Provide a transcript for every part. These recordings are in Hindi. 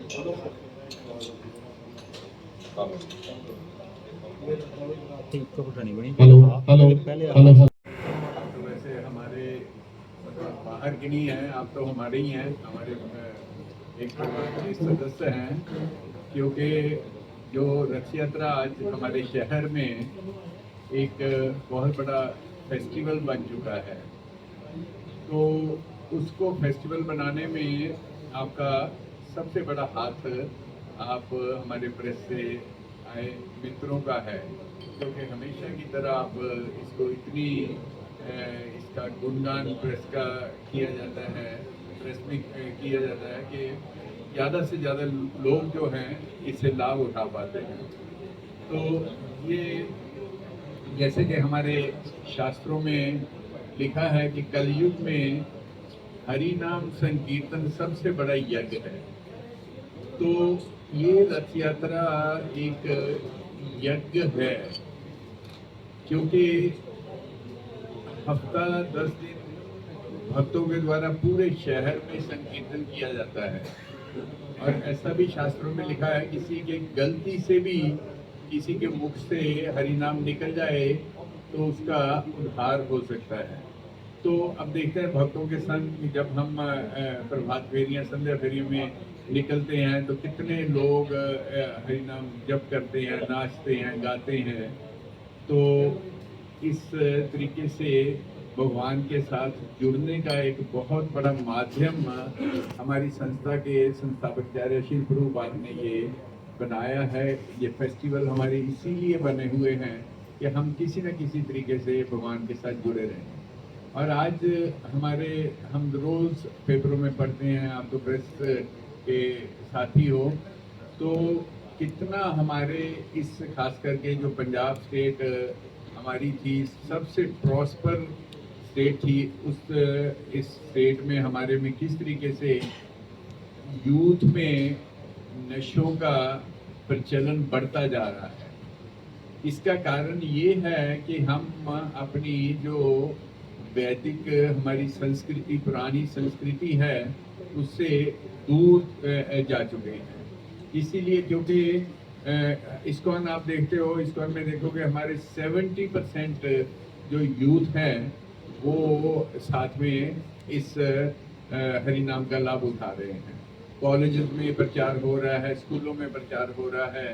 Hello hello hello. आप तो वैसे हमारे मतलब बाहर के नहीं हैं, आप तो हमारे ही हैं, हमारे एक परिवार के सदस्य हैं। क्योंकि जो रथ यात्रा आज हमारे शहर में एक बहुत बड़ा फेस्टिवल बन चुका है, तो उसको फेस्टिवल बनाने में आपका सबसे बड़ा हाथ आप हमारे प्रेस से आए मित्रों का है। क्योंकि हमेशा की तरह आप इसको इतनी इसका गुणगान प्रेस का किया जाता है, प्रेस में किया जाता है कि ज़्यादा से ज़्यादा लोग जो हैं इससे लाभ उठा पाते हैं। तो ये जैसे कि हमारे शास्त्रों में लिखा है कि कलयुग में हरि नाम संकीर्तन सबसे बड़ा यज्ञ है। तो ये रथ यात्रा एक यज्ञ है, क्योंकि हफ्ता 10 दिन भक्तों के द्वारा पूरे शहर में संकीर्तन किया जाता है। और ऐसा भी शास्त्रों में लिखा है, किसी के गलती से भी किसी के मुख से हरि नाम निकल जाए तो उसका उद्धार हो सकता है। तो अब देखते हैं भक्तों के संग जब हम प्रभात फेरियां संध्या फेरी में निकलते हैं तो कितने लोग हरि नाम जप करते हैं, नाचते हैं, गाते हैं। तो इस तरीके से भगवान के साथ जुड़ने का एक बहुत बड़ा माध्यम हमारी संस्था के संस्थापक आचार्य श्री प्रभुपाद ने ये बनाया है। ये फेस्टिवल हमारे इसीलिए बने हुए हैं कि हम किसी न किसी तरीके से भगवान के साथ जुड़े रहें। और आज हम रोज पेपरों में पढ़ते हैं, आप तो प्रेस के साथी हो, तो कितना हमारे इस खास करके जो पंजाब स्टेट हमारी थी, सबसे प्रॉस्पर स्टेट थी, इस स्टेट में हमारे में किस तरीके से यूथ में नशों का प्रचलन बढ़ता जा रहा है। इसका कारण ये है कि हम अपनी जो वैदिक हमारी संस्कृति, पुरानी संस्कृति है, उससे दूर जा चुके हैं। इसीलिए क्योंकि इस्कॉन आप देखते हो, इस्कॉन में देखोगे हमारे 70% जो यूथ हैं वो साथ में इस हरि नाम का लाभ उठा रहे हैं। कॉलेजेस में प्रचार हो रहा है, स्कूलों में प्रचार हो रहा है,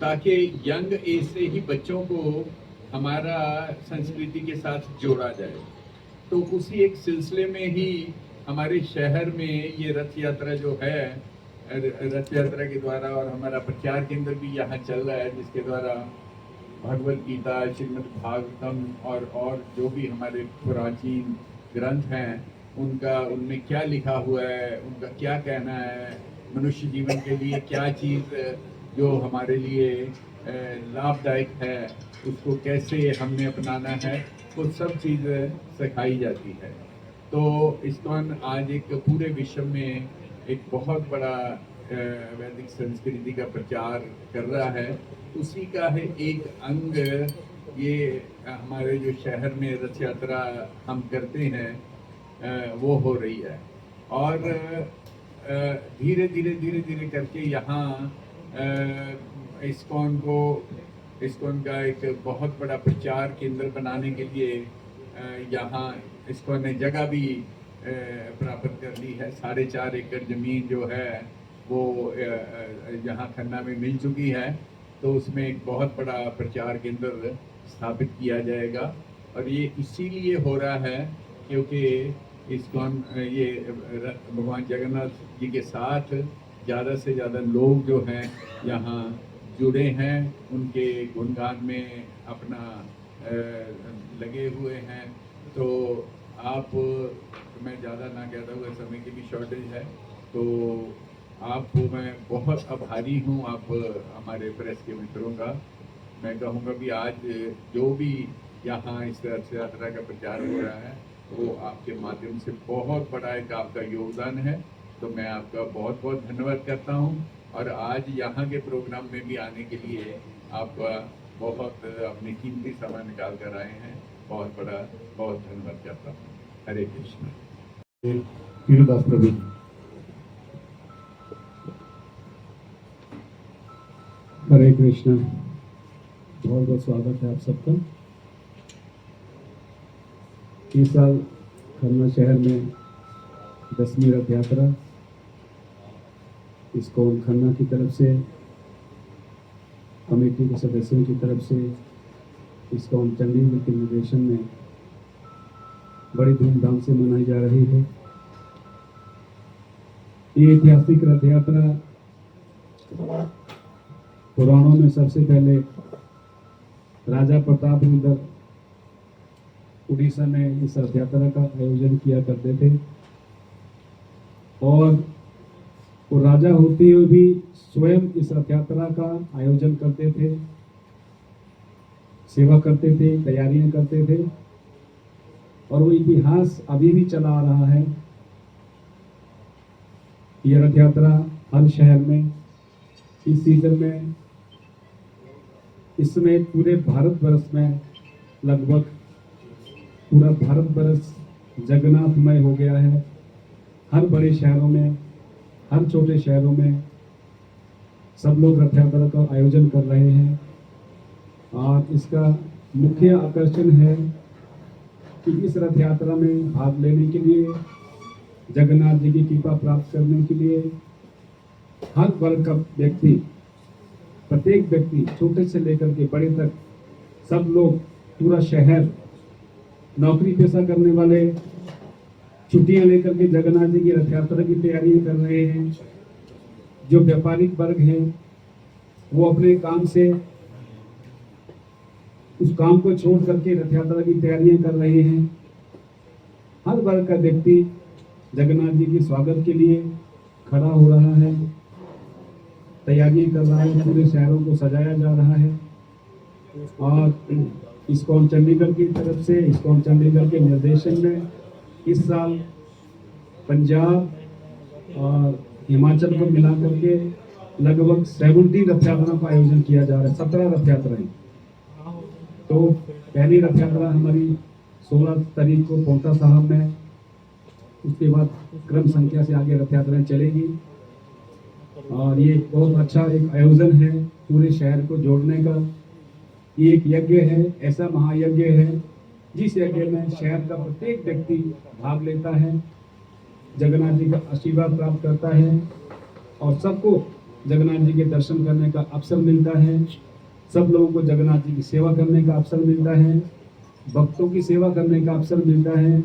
ताकि यंग एज से ही बच्चों को हमारा संस्कृति के साथ जोड़ा जाए। तो उसी एक सिलसिले में ही हमारे शहर में ये रथ यात्रा जो है, रथ यात्रा के द्वारा, और हमारा प्रचार केंद्र भी यहाँ चल रहा है, जिसके द्वारा भगवत गीता, श्रीमद् भागवतम और जो भी हमारे प्राचीन ग्रंथ हैं उनमें क्या लिखा हुआ है, उनका क्या कहना है, मनुष्य जीवन के लिए क्या चीज़ जो हमारे लिए लाभदायक है, उसको कैसे हमने अपनाना है, वो सब चीज़ सिखाई जाती है। तो इस्कॉन आज एक पूरे विश्व में एक बहुत बड़ा वैदिक संस्कृति का प्रचार कर रहा है। उसी का है एक अंग ये हमारे जो शहर में रथ यात्रा हम करते हैं वो हो रही है। और धीरे धीरे करके यहाँ इस्कॉन का एक बहुत बड़ा प्रचार केंद्र बनाने के लिए यहाँ इस्कॉन ने जगह भी प्राप्त कर ली है। 4.5 एकड़ जमीन जो है वो यहाँ खन्ना में मिल चुकी है। तो उसमें एक बहुत बड़ा प्रचार केंद्र स्थापित किया जाएगा। और ये इसीलिए हो रहा है क्योंकि इस्कॉन ये भगवान जगन्नाथ जी के साथ ज़्यादा से ज़्यादा लोग जो हैं यहाँ जुड़े हैं, उनके गुणगान में अपना लगे हुए हैं। तो मैं ज़्यादा ना कहता हुआ, समय की भी शॉर्टेज है, तो आपको मैं बहुत आभारी हूँ आप हमारे प्रेस के मित्रों का। मैं कहूँगा कि आज जो भी यहाँ इस रथ यात्रा का प्रचार हो रहा है वो आपके माध्यम से बहुत बड़ा एक आपका योगदान है। तो मैं आपका बहुत बहुत धन्यवाद करता हूँ। और आज यहाँ के प्रोग्राम में भी आने के लिए आपका बहुत अपनी कीमती समय निकाल कर आए हैं, बहुत धन्यवाद करता हूँ। हरे कृष्ण। वीरदास प्रभु। हरे कृष्णा। बहुत बहुत स्वागत है आप सबका। इस साल खन्ना शहर में 10वीं रथ यात्रा इस्कॉन खन्ना की तरफ से, कमेटी के सदस्यों की तरफ से, इस्कॉन चंडीगढ़ के निर्देशन में बड़ी धूमधाम से मनाई जा रही है। ये ऐतिहासिक रथ यात्रा पुराणों में सबसे पहले राजा प्रतापरुद्र उड़ीसा में इस रथ यात्रा का आयोजन किया करते थे, और वो राजा होते हुए भी स्वयं इस रथ यात्रा का आयोजन करते थे, सेवा करते थे, तैयारियां करते थे, और वो इतिहास अभी भी चला आ रहा है। यह रथ यात्रा हर शहर में इस सीजन में, इस समय पूरे भारतवर्ष में लगभग पूरा भारतवर्ष जगन्नाथमय हो गया है। हर बड़े शहरों में, हर छोटे शहरों में सब लोग रथ यात्रा का आयोजन कर रहे हैं, और इसका मुख्य आकर्षण है कि इस रथ यात्रा में भाग लेने के लिए, जगन्नाथ जी की कृपा प्राप्त करने के लिए हर वर्ग का व्यक्ति, प्रत्येक व्यक्ति, छोटे से लेकर के बड़े तक सब लोग, पूरा शहर, नौकरी पेशा करने वाले छुट्टियां लेकर के जगन्नाथ जी की रथ यात्रा की तैयारी कर रहे हैं। जो व्यापारिक वर्ग हैं वो अपने काम से, उस काम को छोड़ करके रथ यात्रा की तैयारियां कर रहे हैं। हर वर्ग का व्यक्ति जगन्नाथ जी के स्वागत के लिए खड़ा हो रहा है, तैयारियां कर रहा है, पूरे शहरों को सजाया जा रहा है। और इस्कॉन चंडीगढ़ की तरफ से, इस्कॉन चंडीगढ़ के निर्देशन में इस साल पंजाब और हिमाचल को मिला करके लगभग 70 रथ यात्रा का आयोजन किया जा रहा है। 17 रथ यात्राएं। तो पहली रथ यात्रा हमारी 16 तारीख को पौंटा साहब में, उसके बाद क्रम संख्या से आगे रथ यात्राएं चलेगी। और ये बहुत अच्छा एक आयोजन है पूरे शहर को जोड़ने का। ये एक यज्ञ है, ऐसा महायज्ञ है जिस यज्ञ में शहर का प्रत्येक व्यक्ति भाग लेता है, जगन्नाथ जी का आशीर्वाद प्राप्त करता है, और सबको जगन्नाथ जी के दर्शन करने का अवसर मिलता है। सब लोगों को जगन्नाथ जी की सेवा करने का अवसर मिलता है, भक्तों की सेवा करने का अवसर मिलता है।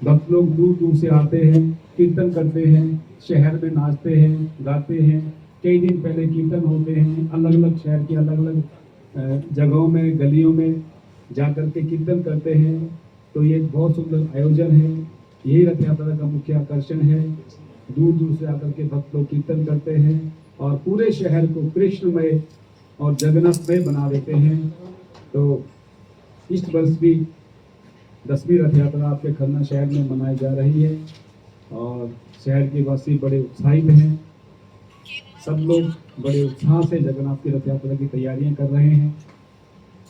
भक्त लोग दूर दूर से आते हैं, कीर्तन करते हैं, शहर में नाचते हैं, गाते हैं। कई दिन पहले कीर्तन होते हैं, अलग अलग शहर की अलग अलग जगहों में, गलियों में जाकर के कीर्तन करते हैं। तो ये बहुत सुंदर आयोजन है। यही रथ यात्रा का मुख्य आकर्षण है। दूर दूर से आकर के भक्त लोग कीर्तन करते हैं और पूरे शहर को कृष्णमय और जगन्नाथमय बना देते हैं। तो इस वर्ष भी 10वीं रथ यात्रा आपके खन्ना शहर में मनाई जा रही है, और शहर के वासी बड़े उत्साहित हैं। सब लोग बड़े उत्साह से जगन्नाथ की रथ यात्रा की तैयारियां कर रहे हैं।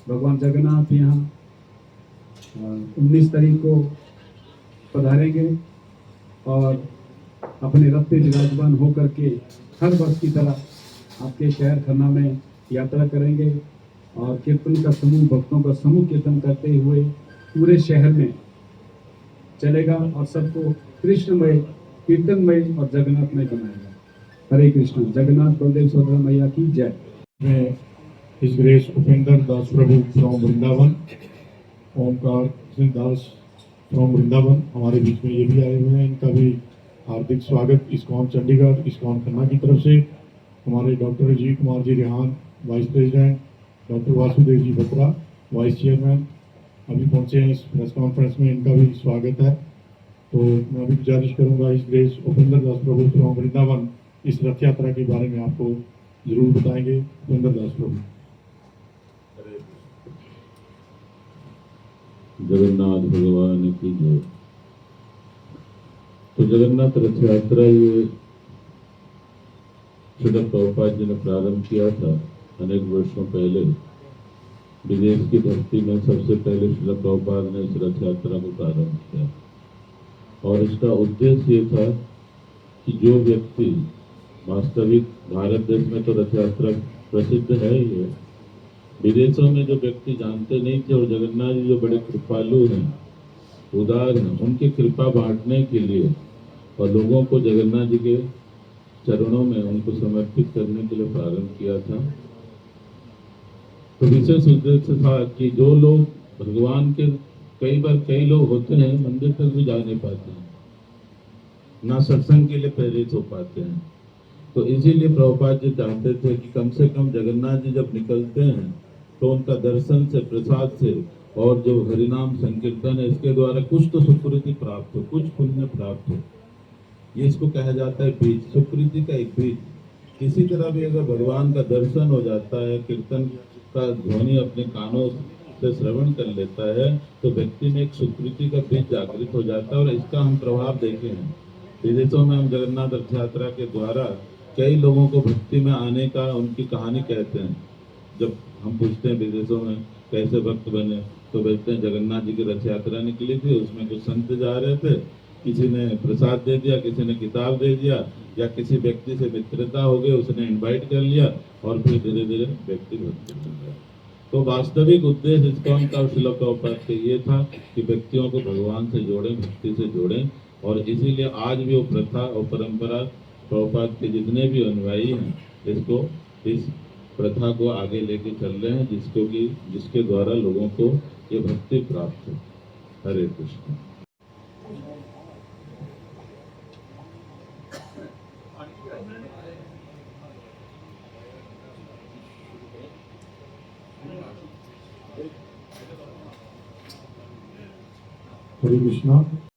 भगवान जगन्नाथ यहाँ 19 तारीख को पधारेंगे और अपने रथ पे विराजमान होकर के हर वर्ष की तरह आपके शहर खन्ना में यात्रा करेंगे, और कीर्तन का समूह, भक्तों का समूह कीर्तन करते हुए पूरे शहर में चलेगा और सबको कृष्णमय, कीर्तनमय और जगन्नाथमय बनाएगा। हरे कृष्ण। जगन्नाथ बलदेव सुभद्रा मैया की जय। मैं his grace Upendra Das Prabhu from Vrindavan, Omkar Singh Das from Vrindavan हमारे बीच में ये भी आए हुए हैं। इनका भी हार्दिक स्वागत इस्कॉन चंडीगढ़, इस्कॉन खन्ना की तरफ से। हमारे doctor Ajit Kumar ji Rehan vice president, doctor Vasudev ji Batra vice chairman अभी पहुंचे हैं इस प्रेस कॉन्फ्रेंस में, इनका भी स्वागत है। तो मैं अभी गुजारिश करूंगा इस grace Upendra Das Prabhu from Vrindavan इस रथ यात्रा के बारे में आपको जरूर बताएंगे। उपेंद्र दास प्रभु। जगन्नाथ भगवान की जय। तो जगन्नाथ रथ यात्रा ये श्रील प्रभुपाद जी ने प्रारंभ किया था अनेक वर्षों पहले। विदेश की धरती में सबसे पहले श्रील प्रभुपाद ने इस रथ यात्रा को प्रारंभ किया, और इसका उद्देश्य ये था कि जो व्यक्ति वास्तविक भारत देश में तो रथ यात्रा प्रसिद्ध है ये। विदेशों में जो व्यक्ति जानते नहीं थे और जगन्नाथ जी जो बड़े कृपालु हैं, उदार हैं, उनकी कृपा बांटने के लिए और लोगों को जगन्नाथ जी के चरणों में उनको समर्पित करने के लिए प्रारंभ किया था। तो विशेष उद्देश्य था कि जो लोग भगवान के, कई लोग होते हैं मंदिर तक भी जा नहीं पाते हैं, ना सत्संग के लिए प्रेरित हो पाते हैं, तो इसीलिए प्रभुपाद जी चाहते थे कि कम से कम जगन्नाथ जी जब निकलते हैं तो उनका दर्शन से, प्रसाद से और जो हरिनाम संकीर्तन है इसके द्वारा कुछ तो सुकृति प्राप्त हो, कुछ पुण्य प्राप्त हो। ये इसको कहा जाता है बीज, सुकृति का एक बीज। किसी तरह भी अगर भगवान का दर्शन हो जाता है, कीर्तन का ध्वनि अपने कानों से श्रवण कर लेता है, तो व्यक्ति में एक सुकृति का बीज जागृत हो जाता है। और इसका हम प्रभाव देखे हैं विदेशों में। हम जगन्नाथ रथ यात्रा के द्वारा कई लोगों को भक्ति में आने का उनकी कहानी कहते हैं। जब हम पूछते हैं विदेशों में कैसे भक्त बने, तो कहते हैं जगन्नाथ जी की रथ यात्रा निकली थी, उसमें कुछ संत जा रहे थे, किसी ने प्रसाद दे दिया, किसी ने किताब दे दिया, या किसी व्यक्ति से मित्रता हो गई, उसने इनवाइट कर लिया और फिर धीरे धीरे व्यक्ति भक्त बन गया। तो वास्तविक उद्देश्य इस्कॉन का, श्रील प्रभुपाद का ये था कि व्यक्तियों को भगवान से जोड़ें, भक्ति से जोड़ें। और इसीलिए आज भी वो प्रथा और परंपरा प्रभुपाद के जितने भी अनुयायी हैं इसको, इस प्रथा को आगे लेके चल रहे हैं, जिसके द्वारा लोगों को ये भक्ति प्राप्त हो। हरे कृष्ण। हरे कृष्णा।